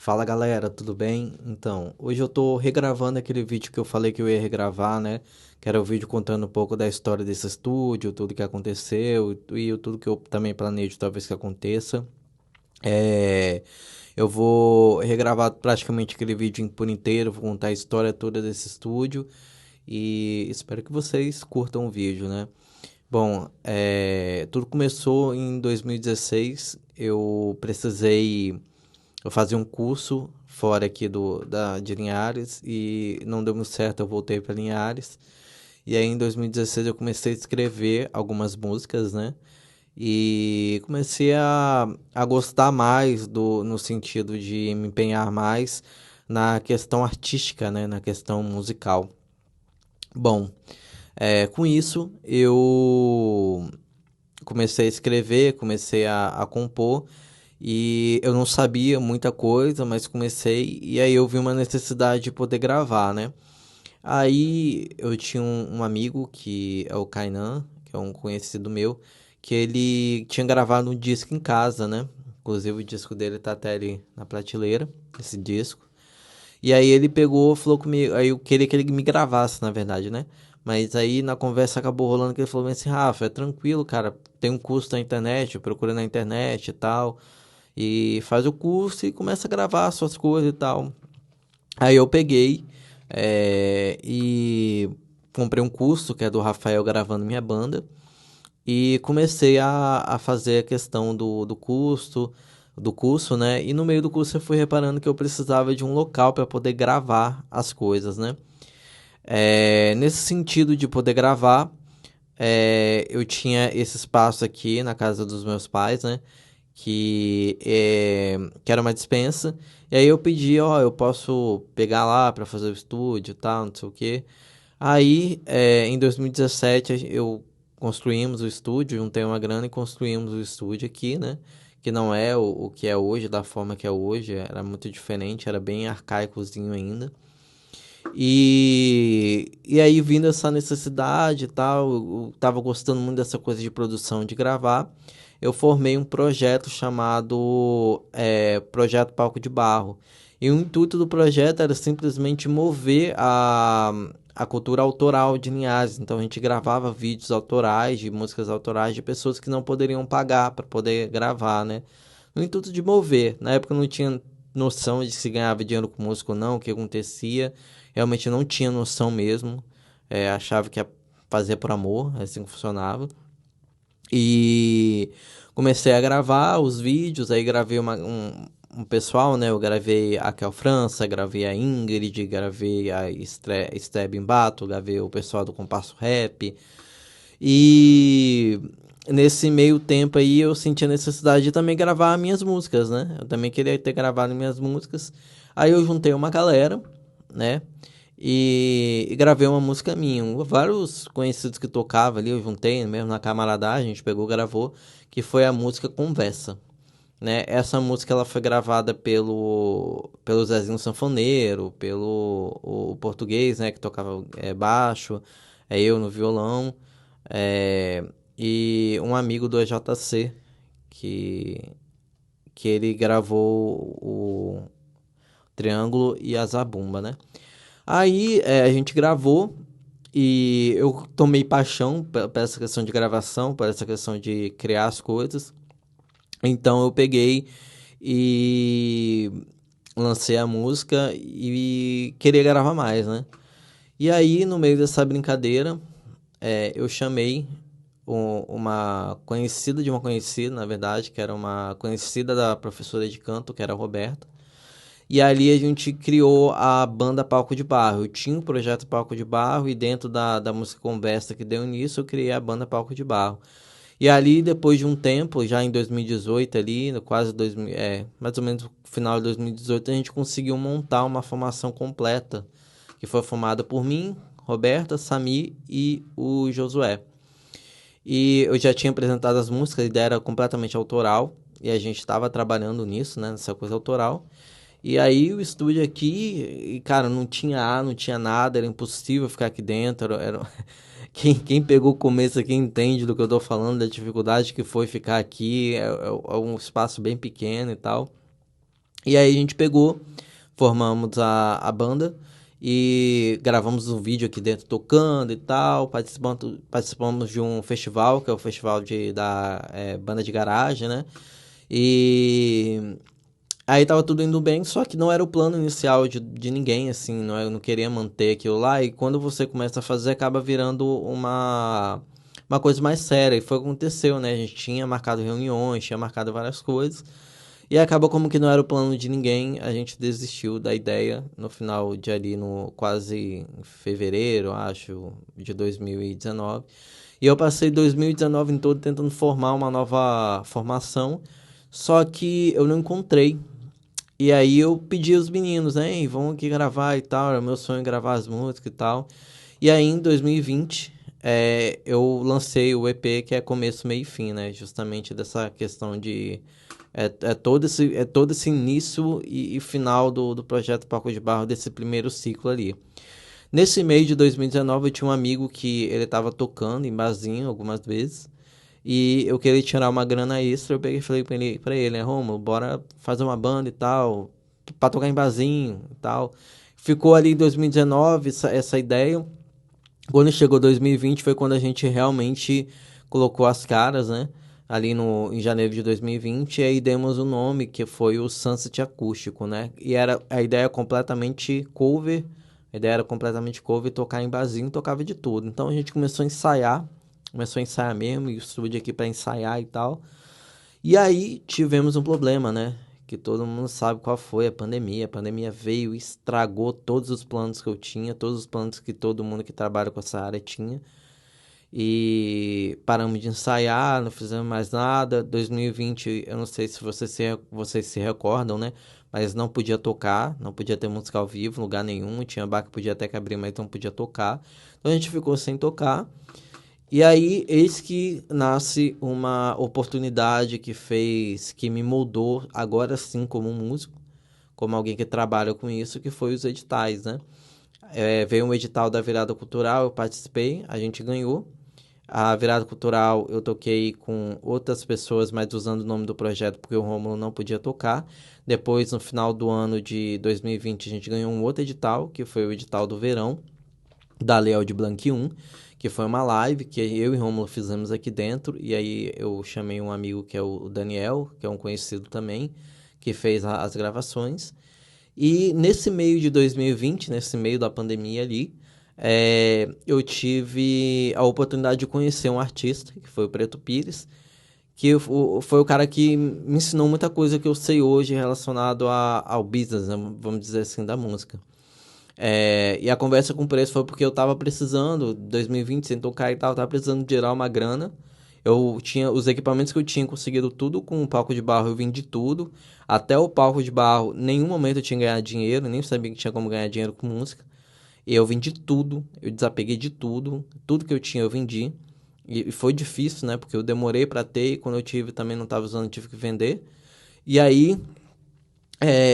Fala galera, tudo bem? Então, hoje eu tô regravando aquele vídeo que eu falei que eu ia regravar, né? Que era o vídeo contando um pouco da história desse estúdio, tudo que aconteceu e tudo que eu também planejo talvez que aconteça. É, eu vou regravar praticamente aquele vídeo por inteiro, vou contar a história toda desse estúdio e espero que vocês curtam o vídeo, né? Bom, tudo começou em 2016. Eu fazia um curso fora aqui de Linhares e não deu muito certo, eu voltei para Linhares. E aí em 2016 eu comecei a escrever algumas músicas, né? E comecei a gostar mais no sentido de me empenhar mais na questão artística, né? Na questão musical. Bom, com isso eu comecei a escrever, comecei a compor e eu não sabia muita coisa, mas comecei e aí eu vi uma necessidade de poder gravar, né? Aí eu tinha um amigo que é o Kainan, que é um conhecido meu, que ele tinha gravado um disco em casa, né? Inclusive o disco dele tá até ali na prateleira, esse disco. E aí ele pegou, falou comigo, aí eu queria que ele me gravasse, na verdade, né? Mas aí na conversa acabou rolando que ele falou assim, Rafa, é tranquilo, cara, tem um curso na internet, procura na internet e tal, e faz o curso e começa a gravar suas coisas e tal. Aí eu peguei e comprei um curso que é do Rafael gravando minha banda, e comecei a fazer a questão do curso, né? E no meio do curso eu fui reparando que eu precisava de um local para poder gravar as coisas, né? Nesse sentido de poder gravar, eu tinha esse espaço aqui na casa dos meus pais, né? Que era uma dispensa. E aí eu pedi, ó, eu posso pegar lá para fazer o estúdio e tal, não sei o quê. Aí, em 2017, eu construímos o estúdio, juntei uma grana e construímos o estúdio aqui, né? Que não é o que é hoje, da forma que é hoje, era muito diferente, era bem arcaicozinho ainda. E aí, vindo essa necessidade e tal, eu tava gostando muito dessa coisa de produção, de gravar, eu formei um projeto chamado Projeto Palco de Barro. E o intuito do projeto era simplesmente mover a cultura autoral de Linhares. Então a gente gravava vídeos autorais, de músicas autorais de pessoas que não poderiam pagar para poder gravar, né? No intuito de mover. Na época eu não tinha noção de se ganhava dinheiro com música ou não, o que acontecia. Realmente não tinha noção mesmo. Achava que ia fazer por amor, assim que funcionava. E comecei a gravar os vídeos, aí gravei um pessoal, né? Eu gravei a Kel França, gravei a Ingrid, gravei a Steb Bato, gravei o pessoal do Compasso Rap. E nesse meio tempo aí eu senti a necessidade de também gravar minhas músicas, né? Eu também queria ter gravado minhas músicas. Aí eu juntei uma galera, né? E gravei uma música minha. Vários conhecidos que tocavam ali, eu juntei mesmo na camaradagem, a gente pegou, gravou, que foi a música Conversa. Né? Essa música ela foi gravada pelo Zezinho Sanfoneiro, pelo o português, né, que tocava baixo, eu no violão, é, e um amigo do EJC que que ele gravou o Triângulo e a Zabumba, né? Aí a gente gravou e eu tomei paixão por essa questão de gravação, por essa questão de criar as coisas. Então eu peguei e lancei a música e queria gravar mais, né? E aí, no meio dessa brincadeira, eu chamei uma conhecida de uma conhecida, na verdade, que era uma conhecida da professora de canto, que era a Roberta. E ali a gente criou a banda Palco de Barro. Eu tinha o projeto Palco de Barro e dentro da música Conversa que deu início, eu criei a banda Palco de Barro. E ali, depois de um tempo, já em 2018 ali, quase 2000, mais ou menos no final de 2018, a gente conseguiu montar uma formação completa, que foi formada por mim, Roberta, Sami e o Josué. E eu já tinha apresentado as músicas, a ideia era completamente autoral, e a gente estava trabalhando nisso, né, nessa coisa autoral. E aí o estúdio aqui, e, cara, não tinha ar, não tinha nada, era impossível ficar aqui dentro. Quem pegou o começo aqui entende do que eu tô falando, da dificuldade que foi ficar aqui. É um espaço bem pequeno e tal. E aí a gente pegou, formamos a banda e gravamos um vídeo aqui dentro tocando e tal. Participamos de um festival, que é o festival da banda de garagem, né? E aí tava tudo indo bem, só que não era o plano inicial de ninguém, assim, eu não queria manter aquilo lá. E quando você começa a fazer, acaba virando uma coisa mais séria. E foi o que aconteceu, né? A gente tinha marcado reuniões, tinha marcado várias coisas. E acaba como que não era o plano de ninguém, a gente desistiu da ideia no final de ali, no quase fevereiro, acho, de 2019. E eu passei 2019 em todo tentando formar uma nova formação, só que eu não encontrei. E aí eu pedi aos meninos, né, "Ei, vamos aqui gravar e tal, era meu sonho gravar as músicas e tal." E aí em 2020, eu lancei o EP que é Começo, Meio e Fim, né, justamente dessa questão de é todo esse início e final do projeto Paco de Barro, desse primeiro ciclo ali. Nesse mês de 2019, eu tinha um amigo que ele estava tocando em barzinho algumas vezes. E eu queria tirar uma grana extra. Eu peguei e falei pra ele, né, Romulo, bora fazer uma banda e tal, pra tocar em barzinho e tal. Ficou ali em 2019 essa ideia. Quando chegou 2020 foi quando a gente realmente colocou as caras, né? Ali no, em janeiro de 2020, e aí demos o nome, que foi o Sunset Acústico, né? E era a ideia completamente cover, a ideia era completamente cover, tocar em barzinho, tocava de tudo. Então a gente começou a ensaiar mesmo, e o estúdio aqui para ensaiar e tal. E aí tivemos um problema, né? Que todo mundo sabe qual foi a pandemia. A pandemia veio e estragou todos os planos que eu tinha, todos os planos que todo mundo que trabalha com essa área tinha. E paramos de ensaiar, não fizemos mais nada. 2020, eu não sei se vocês se recordam, né? Mas não podia tocar, não podia ter música ao vivo em lugar nenhum. Tinha bar que podia até que abrir, mas não podia tocar. Então a gente ficou sem tocar. E aí, eis que nasce uma oportunidade que me moldou agora sim como um músico, como alguém que trabalha com isso, que foi os editais, né? Veio um edital da Virada Cultural, eu participei, a gente ganhou. A Virada Cultural eu toquei com outras pessoas, mas usando o nome do projeto, porque o Rômulo não podia tocar. Depois, no final do ano de 2020, a gente ganhou um outro edital, que foi o edital do verão, da Lei de Blanc 1, que foi uma live que eu e Romulo fizemos aqui dentro, e aí eu chamei um amigo que é o Daniel, que é um conhecido também, que fez as gravações. E nesse meio de 2020, nesse meio da pandemia ali, eu tive a oportunidade de conhecer um artista, que foi o Preto Pires, que foi o cara que me ensinou muita coisa que eu sei hoje relacionado ao business, né, vamos dizer assim, da música. E a conversa com o preço foi porque eu tava precisando, 2020, sem tocar e tal, eu tava precisando gerar uma grana. Eu tinha os equipamentos que eu tinha conseguido tudo com o palco de barro, eu vendi tudo. Até o palco de barro, nenhum momento eu tinha ganhado dinheiro, nem sabia que tinha como ganhar dinheiro com música. E eu vendi tudo, eu desapeguei de tudo, tudo que eu tinha eu vendi. E foi difícil, né? Porque eu demorei pra ter e quando eu tive também não tava usando, tive que vender. E aí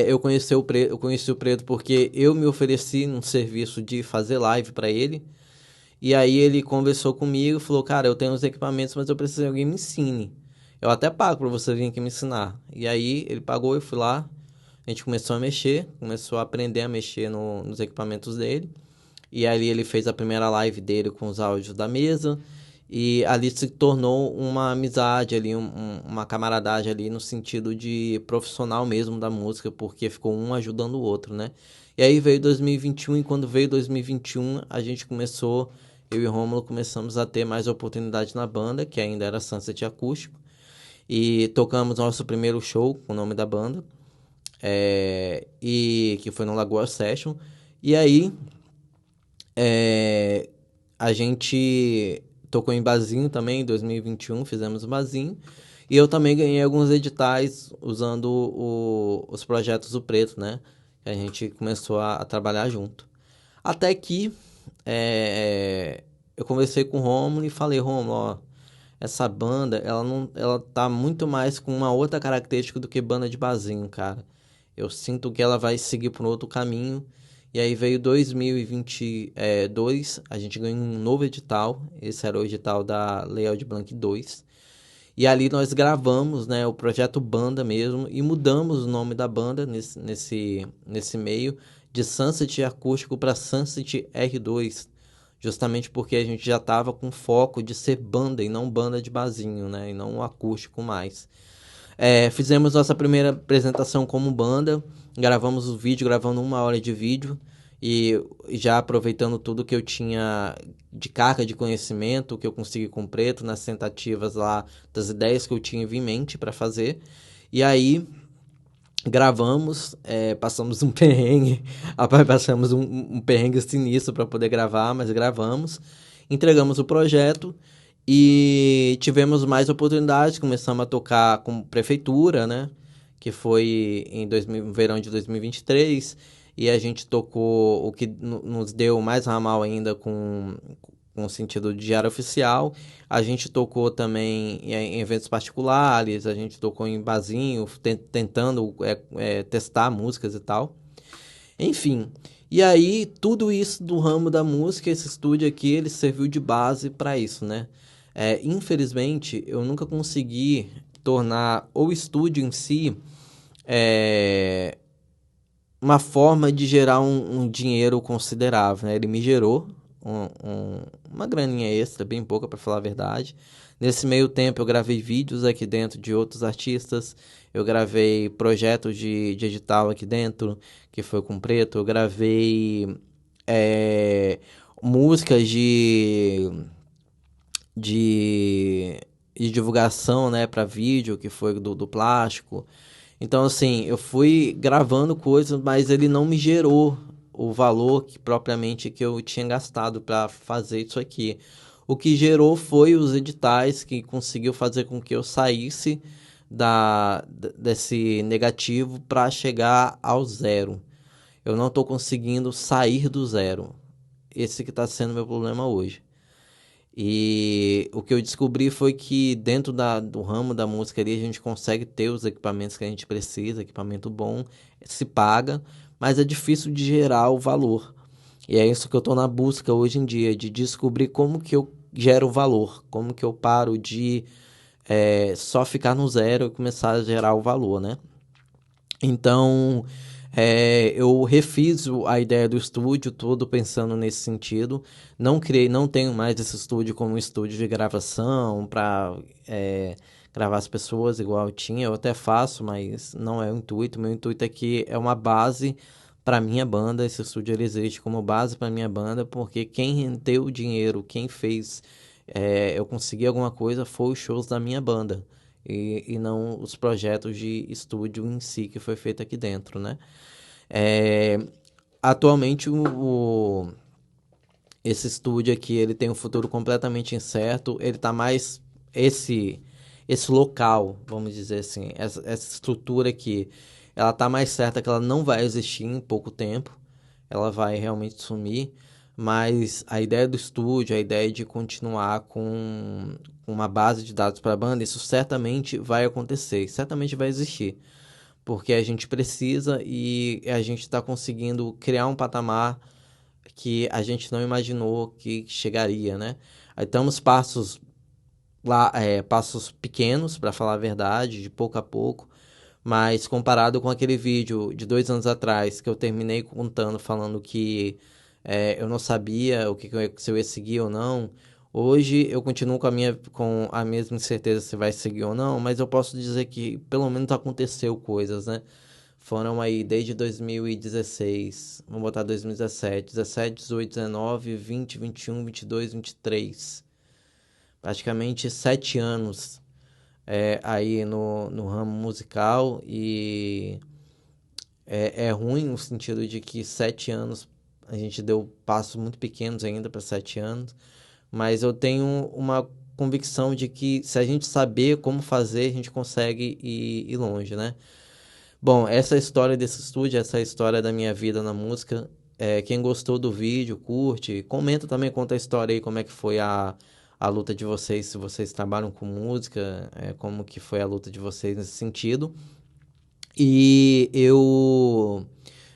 eu conheci o Preto porque eu me ofereci num serviço de fazer live para ele. E aí ele conversou comigo, falou: "Cara, eu tenho os equipamentos, mas eu preciso que alguém me ensine. Eu até pago para você vir aqui me ensinar." E aí ele pagou, eu fui lá, a gente começou a mexer, começou a aprender a mexer nos equipamentos dele. E ali ele fez a primeira live dele com os áudios da mesa. E ali se tornou uma amizade ali, uma camaradagem ali no sentido de profissional mesmo da música, porque ficou um ajudando o outro, né? E aí veio 2021 e quando veio 2021 a gente começou, eu e o Rômulo começamos a ter mais oportunidade na banda, que ainda era Sunset Acústico. E tocamos nosso primeiro show com o nome da banda, e que foi no Lagoa Session. E aí é, a gente tocou em barzinho também, em 2021, fizemos um barzinho. E eu também ganhei alguns editais usando os projetos do Preto, né? Que a gente começou a trabalhar junto. Até que eu conversei com o Romulo e falei: "Romulo, ó, essa banda, ela não, ela tá muito mais com uma outra característica do que banda de barzinho, cara. Eu sinto que ela vai seguir por um outro caminho." E aí veio 2022, a gente ganhou um novo edital. Esse era o edital da Lei Aldir Blanc 2. E ali nós gravamos, né, o projeto Banda mesmo, e mudamos o nome da banda nesse meio, de Sunset Acústico para Sunset R2, justamente porque a gente já estava com foco de ser banda e não banda de barzinho, né, e não acústico mais. Fizemos nossa primeira apresentação como banda, gravamos o vídeo, gravando 1 hora de vídeo, e já aproveitando tudo que eu tinha de carga de conhecimento, que eu consegui com o Preto, nas tentativas lá, das ideias que eu tinha em mente para fazer. E aí gravamos, passamos um perrengue, rapaz, passamos um perrengue sinistro para poder gravar, mas gravamos, entregamos o projeto e tivemos mais oportunidades, começamos a tocar com prefeitura, né? Que foi no verão de 2023, e a gente tocou o que nos deu mais ramal ainda com o sentido de diário oficial. A gente tocou também em eventos particulares, a gente tocou em barzinho, tentando testar músicas e tal. Enfim, e aí tudo isso do ramo da música, esse estúdio aqui, ele serviu de base para isso, né? Infelizmente, eu nunca consegui tornar o estúdio em si é, uma forma de gerar um dinheiro considerável, né? Ele me gerou uma graninha extra, bem pouca para falar a verdade. Nesse meio tempo eu gravei vídeos aqui dentro de outros artistas, eu gravei projetos de edital aqui dentro, que foi com Preto, eu gravei é, músicas de, de divulgação, né, para vídeo, que foi do plástico. Então, assim, eu fui gravando coisas, mas ele não me gerou o valor que propriamente que eu tinha gastado para fazer isso aqui. O que gerou foi os editais que conseguiu fazer com que eu saísse desse negativo para chegar ao zero. Eu não estou conseguindo sair do zero. Esse que está sendo meu problema hoje. E o que eu descobri foi que dentro do ramo da música ali a gente consegue ter os equipamentos que a gente precisa, equipamento bom, se paga, mas é difícil de gerar o valor. E é isso que eu estou na busca hoje em dia, de descobrir como que eu gero valor, como que eu paro de só ficar no zero e começar a gerar o valor, né? Então, eu refiz a ideia do estúdio todo pensando nesse sentido. Não tenho mais esse estúdio como um estúdio de gravação para gravar as pessoas igual eu tinha. Eu até faço, mas não é o intuito. Meu intuito é que é uma base para minha banda. Esse estúdio ele existe como base para minha banda, porque quem rendeu o dinheiro, quem fez eu conseguir alguma coisa foi os shows da minha banda e não os projetos de estúdio em si que foi feito aqui dentro, né? É, atualmente esse estúdio aqui ele tem um futuro completamente incerto, ele tá mais esse local, vamos dizer assim, essa estrutura aqui, ela tá mais certa que ela não vai existir em pouco tempo, ela vai realmente sumir, mas a ideia do estúdio, a ideia de continuar com uma base de dados para a banda, isso certamente vai acontecer, certamente vai existir, porque a gente precisa e a gente está conseguindo criar um patamar que a gente não imaginou que chegaria, né? Aí estamos passos pequenos, para falar a verdade, de pouco a pouco, mas comparado com aquele vídeo de 2 anos atrás, que eu terminei contando, falando que eu não sabia se eu ia seguir ou não, hoje eu continuo com a mesma incerteza se vai seguir ou não, mas eu posso dizer que pelo menos aconteceu coisas, né? Foram aí desde 2016, vamos botar 2017, 17, 18, 19, 20, 21, 22, 23. Praticamente 7 anos aí no ramo musical e é ruim no sentido de que 7 anos a gente deu passos muito pequenos ainda para 7 anos, mas eu tenho uma convicção de que se a gente saber como fazer, a gente consegue ir longe, né? Bom, essa é a história desse estúdio, essa é a história da minha vida na música. Quem gostou do vídeo, curte, comenta também, conta a história aí, como é que foi a luta de vocês, se vocês trabalham com música, como que foi a luta de vocês nesse sentido. E eu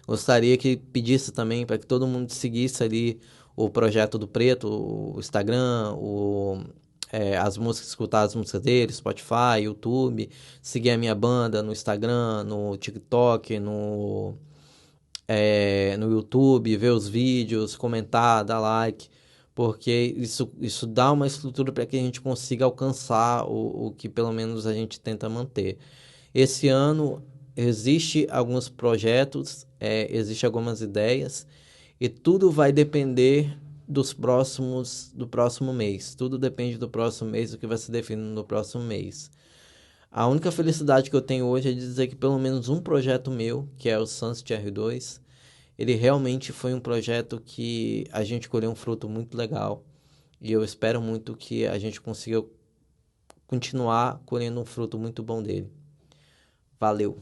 gostaria que pedisse também para que todo mundo seguisse ali o projeto do Preto, o Instagram, as músicas, escutar as músicas dele, Spotify, YouTube, seguir a minha banda no Instagram, no TikTok, no YouTube, ver os vídeos, comentar, dar like, porque isso dá uma estrutura para que a gente consiga alcançar o que pelo menos a gente tenta manter. Esse ano existe alguns projetos, existe algumas ideias, e tudo vai depender do próximo mês. Tudo depende do próximo mês, do que vai se definindo no próximo mês. A única felicidade que eu tenho hoje é dizer que pelo menos um projeto meu, que é o Sunset R2, ele realmente foi um projeto que a gente colheu um fruto muito legal. E eu espero muito que a gente consiga continuar colhendo um fruto muito bom dele. Valeu!